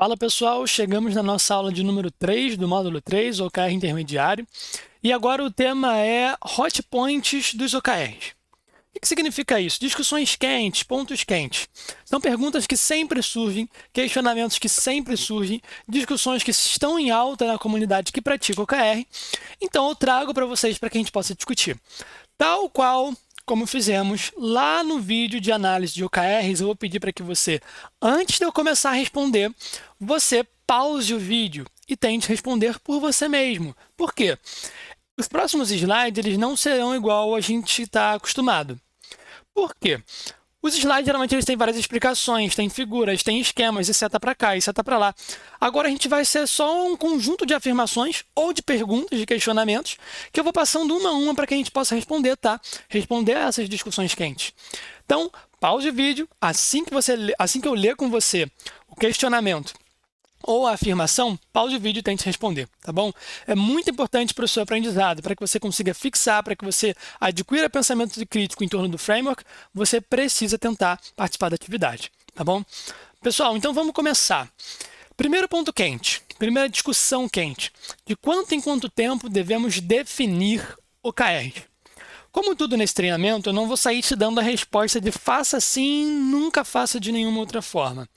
Fala pessoal, chegamos na nossa aula de número 3 do módulo 3, OKR intermediário. E agora o tema é hot points dos OKRs. O que significa isso? Discussões quentes, pontos quentes. São perguntas que sempre surgem, questionamentos que sempre surgem, discussões que estão em alta na comunidade que pratica OKR. Então eu trago para vocês para que a gente possa discutir. Tal qual como fizemos lá no vídeo de análise de OKRs, eu vou pedir para que você, antes de eu começar a responder, você pause o vídeo e tente responder por você mesmo. Por quê? Os próximos slides eles não serão igual a gente está acostumado. Por quê? Os slides, geralmente, eles têm várias explicações, têm figuras, têm esquemas, e seta para cá, e seta para lá. Agora, a gente vai ser só um conjunto de afirmações ou de perguntas, de questionamentos, que eu vou passando uma a uma para que a gente possa responder, tá? Responder a essas discussões quentes. Então, pause o vídeo, assim que eu ler com você o questionamento ou a afirmação, pause o vídeo e tente responder, tá bom? É muito importante para o seu aprendizado, para que você consiga fixar, para que você adquira pensamento crítico em torno do framework, você precisa tentar participar da atividade, tá bom? Pessoal, então vamos começar. Primeiro ponto quente, primeira discussão quente. De quanto em quanto tempo devemos definir OKR? Como tudo nesse treinamento, eu não vou sair te dando a resposta de faça assim, nunca faça de nenhuma outra forma.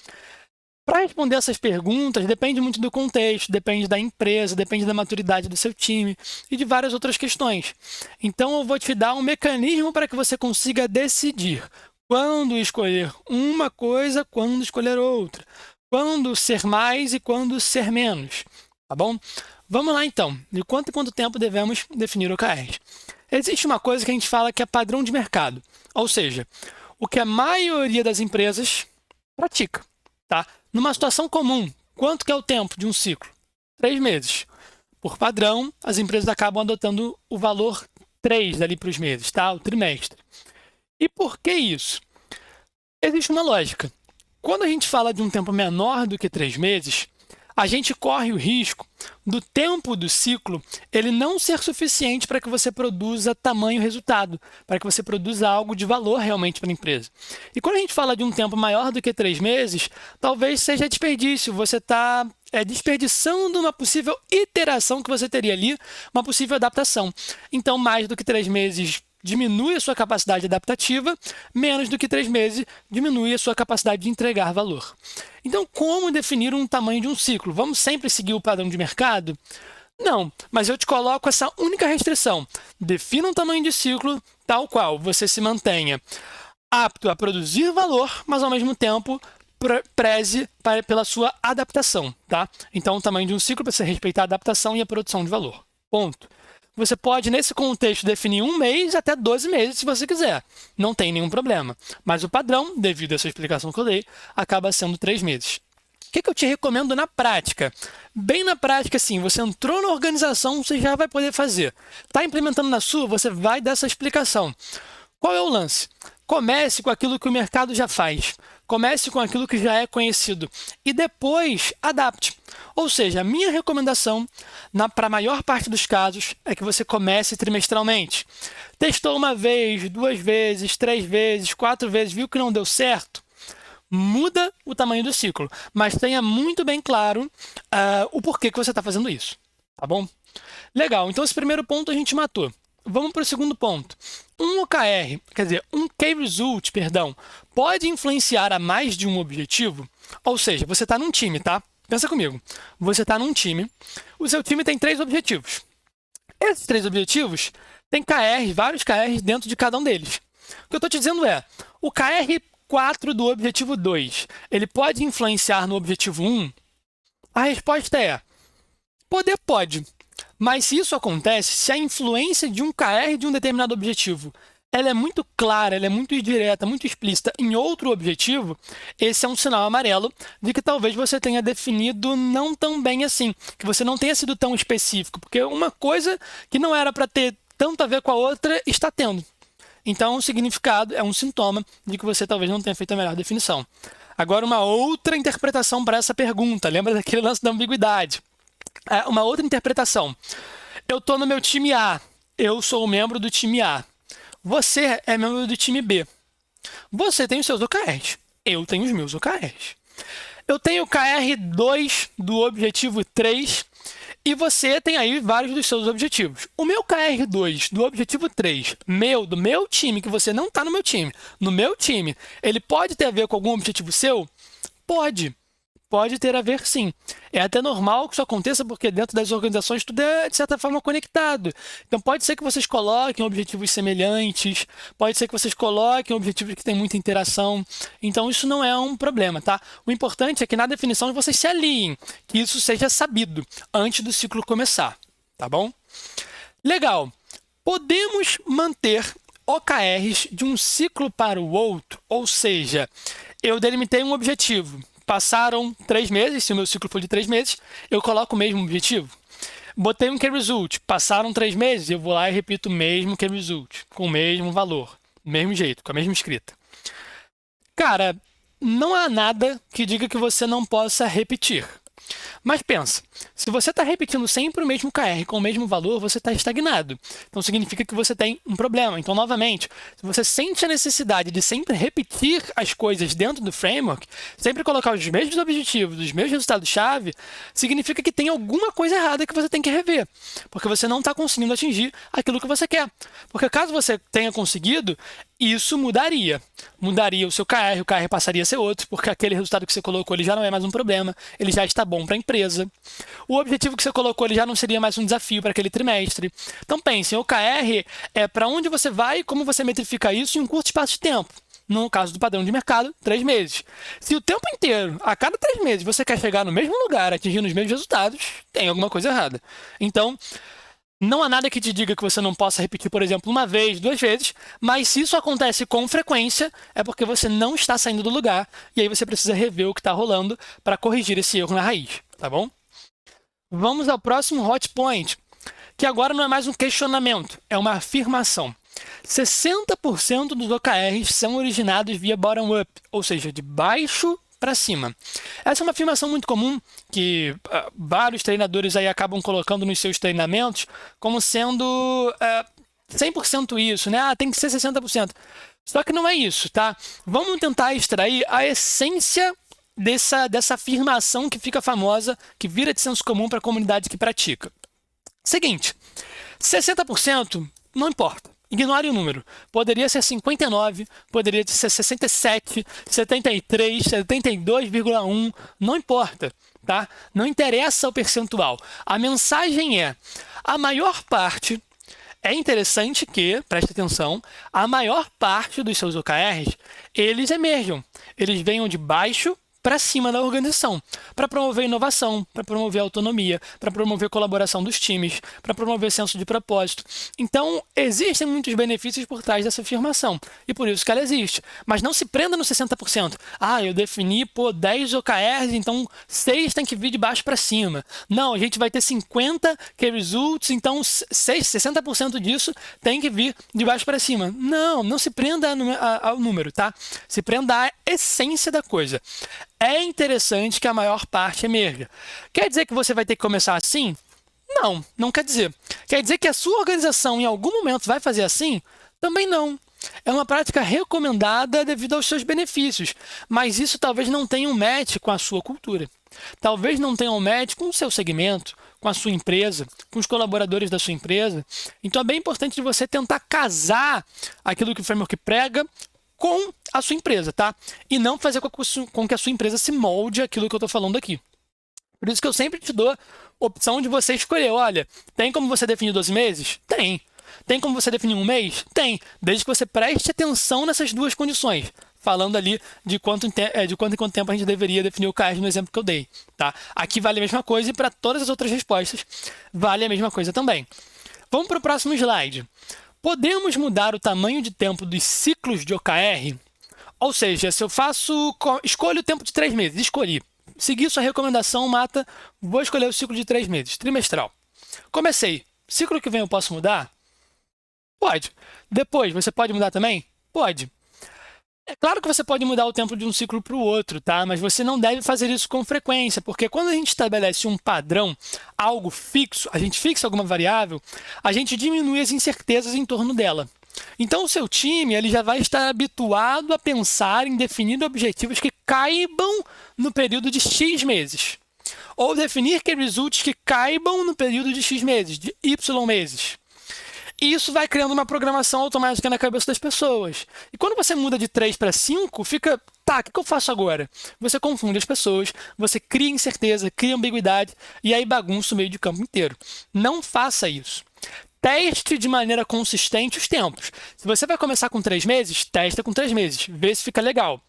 Para responder essas perguntas, depende muito do contexto, depende da empresa, depende da maturidade do seu time e de várias outras questões. Então, eu vou te dar um mecanismo para que você consiga decidir quando escolher uma coisa, quando escolher outra, quando ser mais e quando ser menos, tá bom? Vamos lá, então. De quanto em quanto tempo devemos definir OKRs? Existe uma coisa que a gente fala que é padrão de mercado, ou seja, o que a maioria das empresas pratica, tá? Numa situação comum, quanto que é o tempo de um ciclo? 3 meses. Por padrão, as empresas acabam adotando o valor 3 dali para os meses, tá? O trimestre. E por que isso? Existe uma lógica. Quando a gente fala de um tempo menor do que 3 meses, a gente corre o risco do tempo do ciclo ele não ser suficiente para que você produza tamanho resultado, para que você produza algo de valor realmente para a empresa. E quando a gente fala de um tempo maior do que 3 meses, talvez seja desperdício, você está desperdiçando uma possível iteração que você teria ali, uma possível adaptação. Então, mais do que 3 meses diminui a sua capacidade adaptativa, menos do que 3 meses diminui a sua capacidade de entregar valor. Então, como definir um tamanho de um ciclo? Vamos sempre seguir o padrão de mercado? Não, mas eu te coloco essa única restrição. Defina um tamanho de ciclo tal qual você se mantenha apto a produzir valor, mas ao mesmo tempo preze pela sua adaptação, tá? Então, o tamanho de um ciclo precisa respeitar a adaptação e a produção de valor. Ponto. Você pode, nesse contexto, definir 1 mês até 12 meses, se você quiser. Não tem nenhum problema. Mas o padrão, devido a essa explicação que eu dei, acaba sendo 3 meses. O que eu te recomendo na prática? Bem na prática, sim, você entrou na organização, você já vai poder fazer. Está implementando na sua, você vai dar essa explicação. Qual é o lance? Comece com aquilo que o mercado já faz. Comece com aquilo que já é conhecido. E depois, adapte. Ou seja, a minha recomendação, para a maior parte dos casos, é que você comece trimestralmente. Testou uma vez, 2 vezes, 3 vezes, 4 vezes, viu que não deu certo? Muda o tamanho do ciclo, mas tenha muito bem claro o porquê que você está fazendo isso, tá bom? Legal, então esse primeiro ponto a gente matou. Vamos para o segundo ponto. Um OKR, quer dizer, um Key Result, perdão, pode influenciar a mais de um objetivo? Ou seja, você está num time, tá? Pensa comigo. Você está num time, o seu time tem 3 objetivos. Esses 3 objetivos têm KRs, vários KRs dentro de cada um deles. O que eu estou te dizendo é, o KR 4 do objetivo 2, ele pode influenciar no objetivo 1? A resposta é, poder pode. Mas se isso acontece, se a influência de um KR de um determinado objetivo ela é muito clara, ela é muito direta, muito explícita em outro objetivo, esse é um sinal amarelo de que talvez você tenha definido não tão bem assim, que você não tenha sido tão específico, porque uma coisa que não era para ter tanto a ver com a outra está tendo. Então, o significado é um sintoma de que você talvez não tenha feito a melhor definição. Agora, uma outra interpretação para essa pergunta, lembra daquele lance da ambiguidade? Uma outra interpretação. Eu estou no meu time A, eu sou membro do time A. Você é membro do time B. Você tem os seus OKRs, eu tenho os meus OKRs. Eu tenho o KR2 do objetivo 3 e você tem aí vários dos seus objetivos. O meu KR2 do objetivo 3, do meu time, que você não está no meu time, ele pode ter a ver com algum objetivo seu? Pode. Pode ter a ver, sim. É até normal que isso aconteça, porque dentro das organizações tudo é, de certa forma, conectado. Então, pode ser que vocês coloquem objetivos semelhantes, pode ser que vocês coloquem objetivos que têm muita interação. Então, isso não é um problema, tá? O importante é que na definição vocês se alinhem, que isso seja sabido antes do ciclo começar, tá bom? Legal. Podemos manter OKRs de um ciclo para o outro, ou seja, eu delimitei um objetivo. Passaram 3 meses, se o meu ciclo for de 3 meses, eu coloco o mesmo objetivo. Botei um key result, passaram 3 meses, eu vou lá e repito o mesmo key result, com o mesmo valor, do mesmo jeito, com a mesma escrita. Cara, não há nada que diga que você não possa repetir. Mas pensa, se você está repetindo sempre o mesmo KR com o mesmo valor, você está estagnado. Então significa que você tem um problema. Então, novamente, se você sente a necessidade de sempre repetir as coisas dentro do framework, sempre colocar os mesmos objetivos, os mesmos resultados-chave, significa que tem alguma coisa errada que você tem que rever. Porque você não está conseguindo atingir aquilo que você quer. Porque caso você tenha conseguido, isso mudaria. Mudaria o seu KR, o KR passaria a ser outro, porque aquele resultado que você colocou ele já não é mais um problema, ele já está bom para a empresa. O objetivo que você colocou ele já não seria mais um desafio para aquele trimestre. Então pensem, o KR é para onde você vai e como você metrifica isso em um curto espaço de tempo. No caso do padrão de mercado, 3 meses. Se o tempo inteiro, a cada 3 meses, você quer chegar no mesmo lugar, atingindo os mesmos resultados, tem alguma coisa errada. Então, não há nada que te diga que você não possa repetir, por exemplo, 1 vez, 2 vezes, mas se isso acontece com frequência, é porque você não está saindo do lugar e aí você precisa rever o que está rolando para corrigir esse erro na raiz, tá bom? Vamos ao próximo hot point, que agora não é mais um questionamento, é uma afirmação. 60% dos OKRs são originados via bottom-up, ou seja, de baixo para cima. Essa é uma afirmação muito comum que vários treinadores aí acabam colocando nos seus treinamentos como sendo 100% isso, né? Tem que ser 60%. Só que não é isso, tá? Vamos tentar extrair a essência dessa afirmação que fica famosa, que vira de senso comum para a comunidade que pratica. Seguinte, 60% não importa. Ignore o número. Poderia ser 59, poderia ser 67, 73, 72,1, não importa, tá? Não interessa o percentual. A mensagem é, a maior parte, é interessante que, preste atenção, a maior parte dos seus OKRs, eles emerjam. Eles venham de baixo para cima da organização, para promover inovação, para promover autonomia, para promover colaboração dos times, para promover senso de propósito. Então, existem muitos benefícios por trás dessa afirmação, e por isso que ela existe. Mas não se prenda no 60%. Eu defini 10 OKRs, então 6 tem que vir de baixo para cima. Não, a gente vai ter 50 key results, então 60% disso tem que vir de baixo para cima. Não se prenda ao número, tá? Se prenda à essência da coisa. É interessante que a maior parte emerja. Quer dizer que você vai ter que começar assim? Não quer dizer. Quer dizer que a sua organização em algum momento vai fazer assim? Também não. É uma prática recomendada devido aos seus benefícios, mas isso talvez não tenha um match com a sua cultura. Talvez não tenha um match com o seu segmento, com a sua empresa, com os colaboradores da sua empresa. Então é bem importante você tentar casar aquilo que o framework prega com a sua empresa, tá? E não fazer com que a sua empresa se molde aquilo que eu estou falando aqui. Por isso que eu sempre te dou a opção de você escolher. Olha, tem como você definir 12 meses? Tem. Tem como você definir 1 mês? Tem. Desde que você preste atenção nessas duas condições. Falando ali de quanto em quanto tempo a gente deveria definir o KR no exemplo que eu dei, tá? Aqui vale a mesma coisa e para todas as outras respostas vale a mesma coisa também. Vamos para o próximo slide. Podemos mudar o tamanho de tempo dos ciclos de OKR? Ou seja, se eu escolho o tempo de 3 meses, segui sua recomendação, vou escolher o ciclo de 3 meses, trimestral. Comecei. Ciclo que vem eu posso mudar? Pode. Depois, você pode mudar também? Pode. É claro que você pode mudar o tempo de um ciclo para o outro, tá? Mas você não deve fazer isso com frequência, porque quando a gente estabelece um padrão, algo fixo, a gente fixa alguma variável, a gente diminui as incertezas em torno dela. Então, o seu time ele já vai estar habituado a pensar em definir objetivos que caibam no período de X meses. Ou definir key results que caibam no período de X meses, de Y meses. E isso vai criando uma programação automática na cabeça das pessoas. E quando você muda de 3 para 5, fica, tá, o que eu faço agora? Você confunde as pessoas, você cria incerteza, cria ambiguidade, e aí bagunça o meio de campo inteiro. Não faça isso. Teste de maneira consistente os tempos. Se você vai começar com 3 meses, testa com 3 meses, vê se fica legal.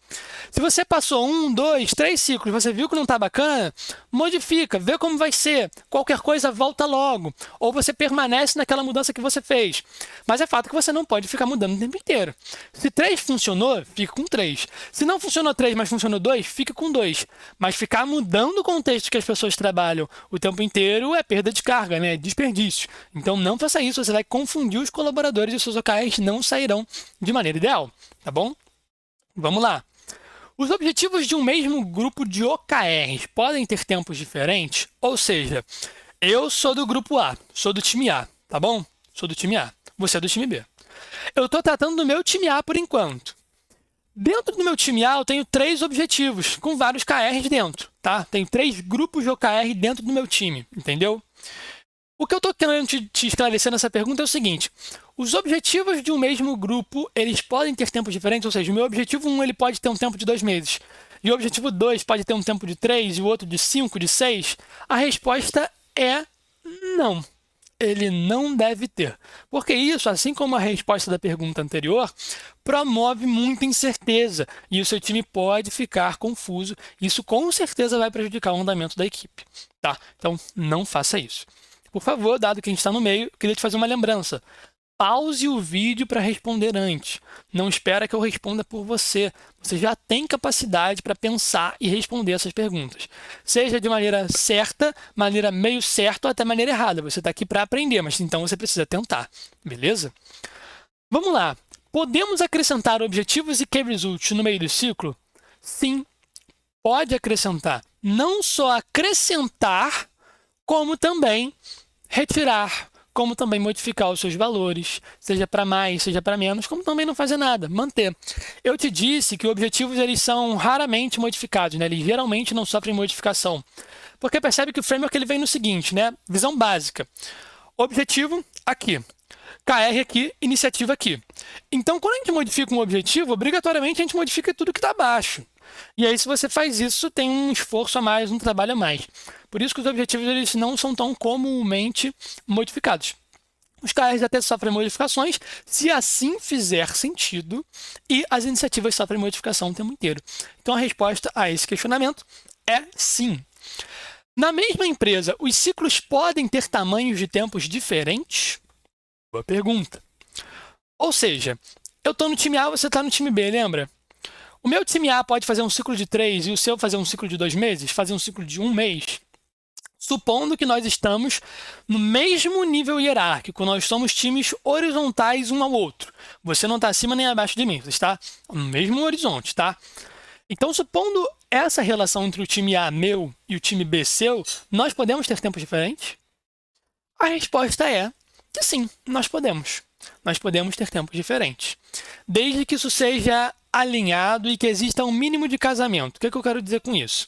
Se você passou 1, 2, 3 ciclos, você viu que não está bacana, modifica, vê como vai ser. Qualquer coisa volta logo. Ou você permanece naquela mudança que você fez. Mas é fato que você não pode ficar mudando o tempo inteiro. Se 3 funcionou, fica com 3. Se não funcionou 3, mas funcionou 2, fica com 2. Mas ficar mudando o contexto que as pessoas trabalham o tempo inteiro é perda de carga, né? É desperdício. Então não faça isso, você vai confundir os colaboradores e os seus OKRs não sairão de maneira ideal, tá bom? Vamos lá. Os objetivos de um mesmo grupo de OKRs podem ter tempos diferentes? Ou seja, eu sou do grupo A, sou do time A, tá bom? Sou do time A, você é do time B. Eu estou tratando do meu time A por enquanto. Dentro do meu time A, eu tenho 3 objetivos, com vários KRs dentro, tá? Tenho 3 grupos de OKR dentro do meu time, entendeu? O que eu estou querendo te esclarecer nessa pergunta é o seguinte: os objetivos de um mesmo grupo, eles podem ter tempos diferentes, ou seja, o meu objetivo 1 ele pode ter um tempo de 2 meses, e o objetivo 2 pode ter um tempo de 3, e o outro de 5, de 6? A resposta é não. Ele não deve ter. Porque isso, assim como a resposta da pergunta anterior, promove muita incerteza, e o seu time pode ficar confuso. Isso com certeza vai prejudicar o andamento da equipe, tá? Então, não faça isso. Por favor, dado que a gente está no meio, eu queria te fazer uma lembrança. Pause o vídeo para responder antes. Não espera que eu responda por você. Você já tem capacidade para pensar e responder essas perguntas. Seja de maneira certa, maneira meio certa ou até maneira errada. Você está aqui para aprender, mas então você precisa tentar. Beleza? Vamos lá. Podemos acrescentar objetivos e key results no meio do ciclo? Sim, pode acrescentar. Não só acrescentar, como também retirar, como também modificar os seus valores, seja para mais, seja para menos, como também não fazer nada, manter. Eu te disse que objetivos eles são raramente modificados, né? Eles geralmente não sofrem modificação. Porque percebe que o framework ele vem no seguinte, né? Visão básica. Objetivo aqui. KR aqui, iniciativa aqui. Então, quando a gente modifica um objetivo, obrigatoriamente a gente modifica tudo que está abaixo. E aí, se você faz isso, tem um esforço a mais, um trabalho a mais. Por isso que os objetivos eles não são tão comumente modificados. Os KRs até sofrem modificações, se assim fizer sentido, e as iniciativas sofrem modificação o tempo inteiro. Então, a resposta a esse questionamento é sim. Na mesma empresa, os ciclos podem ter tamanhos de tempos diferentes? Boa pergunta. Ou seja, eu estou no time A, você está no time B, lembra? O meu time A pode fazer um ciclo de 3 e o seu fazer um ciclo de 2 meses, fazer um ciclo de 1 mês? Supondo que nós estamos no mesmo nível hierárquico, nós somos times horizontais um ao outro. Você não está acima nem abaixo de mim, você está no mesmo horizonte, tá? Então, supondo essa relação entre o time A meu e o time B seu, nós podemos ter tempos diferentes? A resposta é que sim, nós podemos. Nós podemos ter tempos diferentes. Desde que isso seja alinhado e que exista um mínimo de casamento. O que eu quero dizer com isso?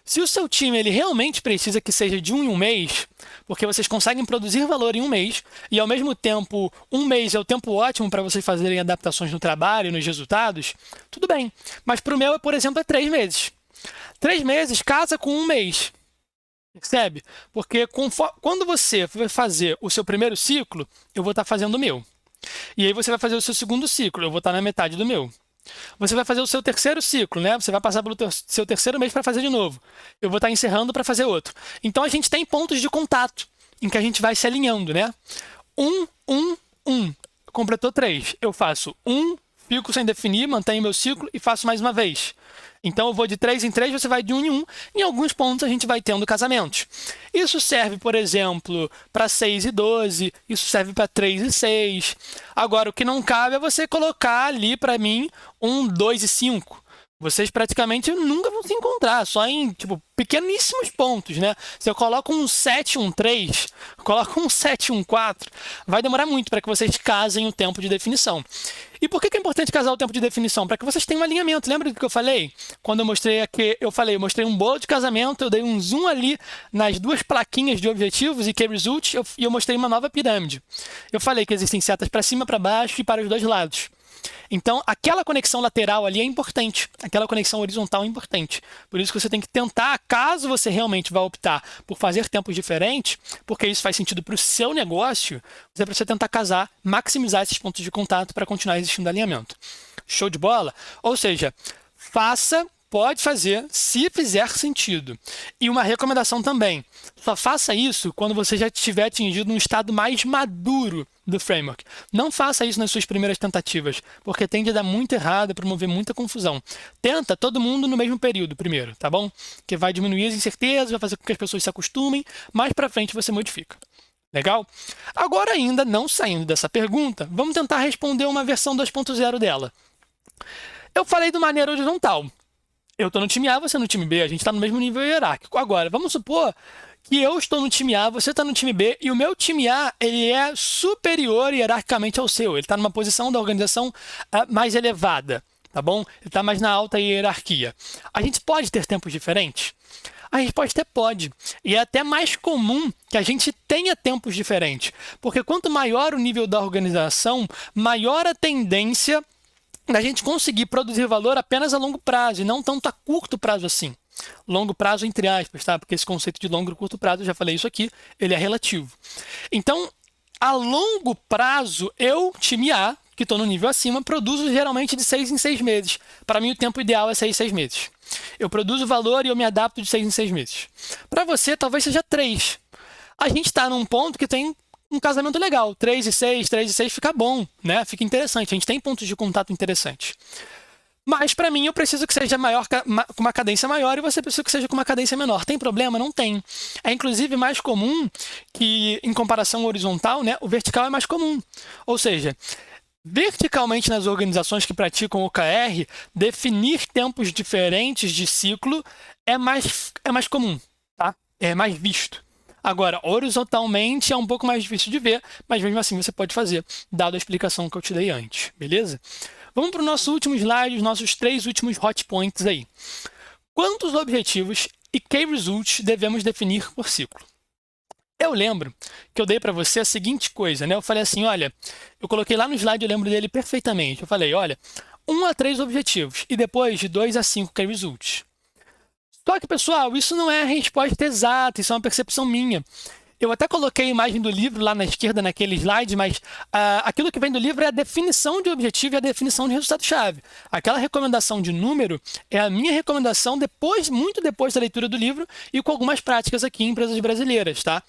Se o seu time ele realmente precisa que seja de 1 em 1 mês, porque vocês conseguem produzir valor em 1 mês, e ao mesmo tempo 1 mês é o tempo ótimo para vocês fazerem adaptações no trabalho e nos resultados, tudo bem. Mas para o meu, por exemplo, é 3 meses. 3 meses casa com 1 mês. Percebe? Porque quando você vai fazer o seu primeiro ciclo, eu vou estar fazendo o meu. E aí você vai fazer o seu segundo ciclo, eu vou estar na metade do meu. Você vai fazer o seu terceiro ciclo, né? Você vai passar pelo seu terceiro mês para fazer de novo. Eu vou estar encerrando para fazer outro. Então a gente tem pontos de contato em que a gente vai se alinhando, né? 1, 1, 1. Completou 3. Eu faço 1, fico sem definir, mantenho meu ciclo e faço mais uma vez. Então eu vou de 3 em 3, você vai de 1 em 1. Em alguns pontos a gente vai tendo casamentos. Isso serve, por exemplo, para 6 e 12. Isso serve para 3 e 6. Agora, o que não cabe é você colocar ali para mim 1, 2 e 5. vocês praticamente nunca vão se encontrar, só em, tipo, pequeníssimos pontos, né? Se eu coloco um 7, um 3, coloco um 7, um 4, vai demorar muito para que vocês casem o tempo de definição. E por que é importante casar o tempo de definição? Para que vocês tenham um alinhamento. Lembra do que eu falei? Quando eu mostrei aqui, eu mostrei um bolo de casamento, eu dei um zoom ali nas duas plaquinhas de objetivos e key result, e eu mostrei uma nova pirâmide. Eu falei que existem setas para cima, para baixo e para os dois lados. Então, aquela conexão lateral ali é importante, aquela conexão horizontal é importante. Por isso que você tem que tentar, caso você realmente vá optar por fazer tempos diferentes, porque isso faz sentido para o seu negócio, você precisa tentar casar, maximizar esses pontos de contato para continuar existindo alinhamento. Show de bola? Ou seja, pode fazer se fizer sentido. E uma recomendação também, só faça isso quando você já tiver atingido um estado mais maduro do framework. Não faça isso nas suas primeiras tentativas, porque tende a dar muito errado, a promover muita confusão. Tenta todo mundo no mesmo período primeiro, tá bom? Que vai diminuir as incertezas, vai fazer com que as pessoas se acostumem, mais para frente você modifica. Legal? Agora ainda, não saindo dessa pergunta, vamos tentar responder uma versão 2.0 dela. Eu falei de maneira horizontal. Eu estou no time A, você no time B, a gente está no mesmo nível hierárquico. Agora, vamos supor que eu estou no time A, você está no time B, e o meu time A ele é superior hierarquicamente ao seu. Ele está numa posição da organização mais elevada, tá bom? Ele está mais na alta hierarquia. A gente pode ter tempos diferentes? A resposta é pode. E é até mais comum que a gente tenha tempos diferentes. Porque quanto maior o nível da organização, maior a tendência da gente conseguir produzir valor apenas a longo prazo e não tanto a curto prazo assim. Longo prazo entre aspas, tá? Porque esse conceito de longo e curto prazo, eu já falei isso aqui, ele é relativo. Então, a longo prazo, eu, time A, que estou no nível acima, produzo geralmente de 6 em 6 meses. Para mim, o tempo ideal é 6 meses. Eu produzo valor e eu me adapto de 6 em 6 meses. Para você, talvez seja 3. A gente está num ponto que tem um casamento legal. 3 e 6, 3 e 6 fica bom, né? Fica interessante. A gente tem pontos de contato interessantes. Mas, para mim, eu preciso que seja maior, com uma cadência maior, e você precisa que seja com uma cadência menor. Tem problema? Não tem. É, inclusive, mais comum que, em comparação horizontal, né, o vertical é mais comum. Ou seja, verticalmente nas organizações que praticam OKR, definir tempos diferentes de ciclo é mais comum, tá? É mais visto. Agora, horizontalmente é um pouco mais difícil de ver, mas mesmo assim você pode fazer, dado a explicação que eu te dei antes, beleza? Vamos para o nosso último slide, os nossos 3 últimos hot points aí. Quantos objetivos e key results devemos definir por ciclo? Eu lembro que eu dei para você a seguinte coisa, né? Eu falei assim, olha, eu coloquei lá no slide, eu lembro dele perfeitamente. Eu falei, olha, 1 a 3 objetivos e depois de 2 a 5 key results. Só que, pessoal, isso não é a resposta exata, isso é uma percepção minha. Eu até coloquei a imagem do livro lá na esquerda, naquele slide, mas aquilo que vem do livro é a definição de objetivo e a definição de resultado-chave. Aquela recomendação de número é a minha recomendação muito depois da leitura do livro e com algumas práticas aqui em empresas brasileiras, tá?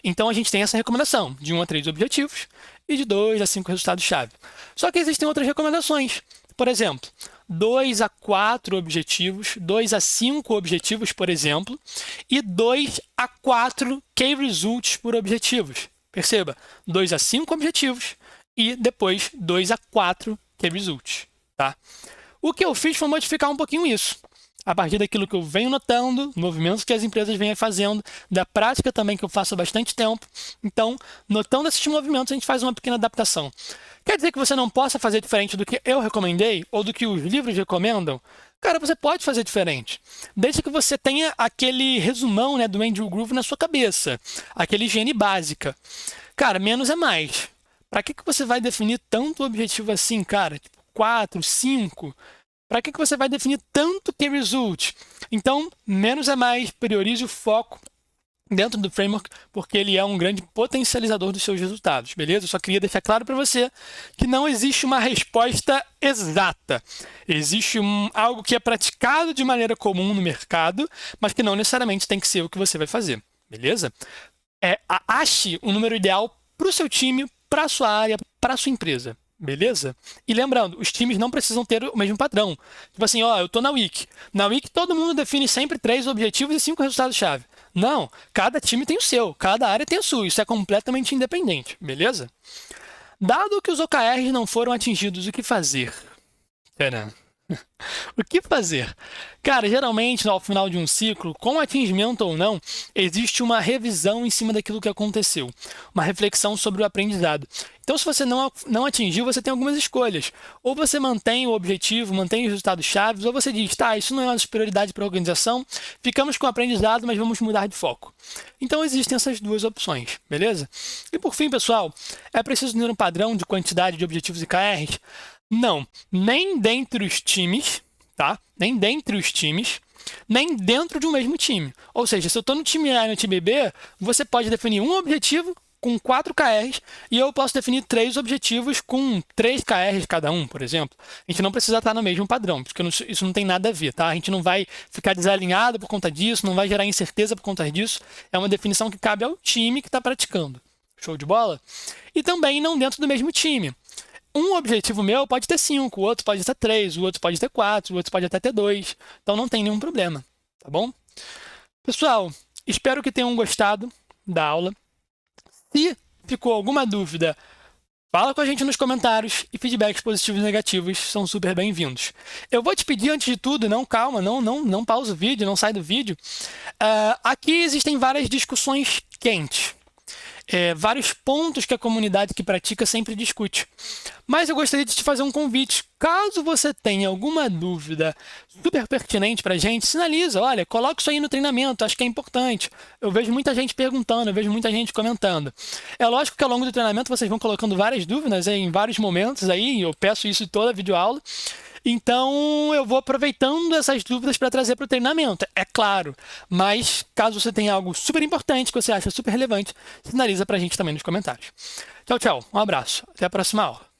Então, a gente tem essa recomendação de 1 a 3 objetivos e de 2 a 5 resultados-chave. Só que existem outras recomendações. Por exemplo, 2 a 4 objetivos, 2 a 5 objetivos, por exemplo, e 2 a 4 key results por objetivos. Perceba, 2 a 5 objetivos e depois 2 a 4 key results. Tá? O que eu fiz foi modificar um pouquinho isso. A partir daquilo que eu venho notando, movimentos que as empresas vêm fazendo, da prática também que eu faço há bastante tempo. Então, notando esses movimentos, a gente faz uma pequena adaptação. Quer dizer que você não possa fazer diferente do que eu recomendei ou do que os livros recomendam? Cara, você pode fazer diferente. Desde que você tenha aquele resumão, né, do Andrew Groove na sua cabeça. Aquela higiene básica. Cara, menos é mais. Para que você vai definir tanto objetivo assim, cara? Tipo, 4, 5... Para que você vai definir tanto key result? Então, menos é mais, priorize o foco dentro do framework, porque ele é um grande potencializador dos seus resultados, beleza? Eu só queria deixar claro para você que não existe uma resposta exata. Existe algo que é praticado de maneira comum no mercado, mas que não necessariamente tem que ser o que você vai fazer, beleza? Ache o número ideal para o seu time, para a sua área, para a sua empresa. Beleza? E lembrando, os times não precisam ter o mesmo padrão. Tipo assim, ó, eu tô na Wiki. Na Wiki todo mundo define sempre 3 objetivos e 5 resultados-chave. Não, cada time tem o seu, cada área tem o seu. Isso é completamente independente, beleza? Dado que os OKRs não foram atingidos, o que fazer? Tcharam. O que fazer? Cara, geralmente, ao final de um ciclo, com atingimento ou não, existe uma revisão em cima daquilo que aconteceu, uma reflexão sobre o aprendizado. Então, se você não atingiu, você tem algumas escolhas. Ou você mantém o objetivo, mantém os resultados chaves, ou você diz, tá, isso não é uma prioridade para a organização, ficamos com o aprendizado, mas vamos mudar de foco. Então, existem essas duas opções, beleza? E por fim, pessoal, é preciso ter um padrão de quantidade de objetivos e KRs? Não, nem dentre os times, tá? Nem dentre os times, nem dentro de um mesmo time. Ou seja, se eu estou no time A e no time B, você pode definir um objetivo com 4 KRs e eu posso definir 3 objetivos com 3 KRs cada um, por exemplo. A gente não precisa estar no mesmo padrão, porque isso não tem nada a ver, tá? A gente não vai ficar desalinhado por conta disso, não vai gerar incerteza por conta disso. É uma definição que cabe ao time que está praticando. Show de bola? E também não dentro do mesmo time. Um objetivo meu pode ter 5, o outro pode ter 3, o outro pode ter 4, o outro pode até ter 2. Então não tem nenhum problema, tá bom? Pessoal, espero que tenham gostado da aula. Se ficou alguma dúvida, fala com a gente nos comentários e feedbacks positivos e negativos são super bem-vindos. Eu vou te pedir, antes de tudo, calma, não pausa o vídeo, não sai do vídeo. Aqui existem várias discussões quentes. Vários pontos que a comunidade que pratica sempre discute. Mas eu gostaria de te fazer um convite. Caso você tenha alguma dúvida super pertinente para a gente, sinaliza, olha, coloca isso aí no treinamento, acho que é importante. Eu vejo muita gente perguntando, eu vejo muita gente comentando. É lógico que ao longo do treinamento vocês vão colocando várias dúvidas em vários momentos aí, eu peço isso em toda a videoaula. Então, eu vou aproveitando essas dúvidas para trazer para o treinamento, é claro. Mas, caso você tenha algo super importante que você acha super relevante, sinaliza para a gente também nos comentários. Tchau, tchau. Um abraço. Até a próxima aula.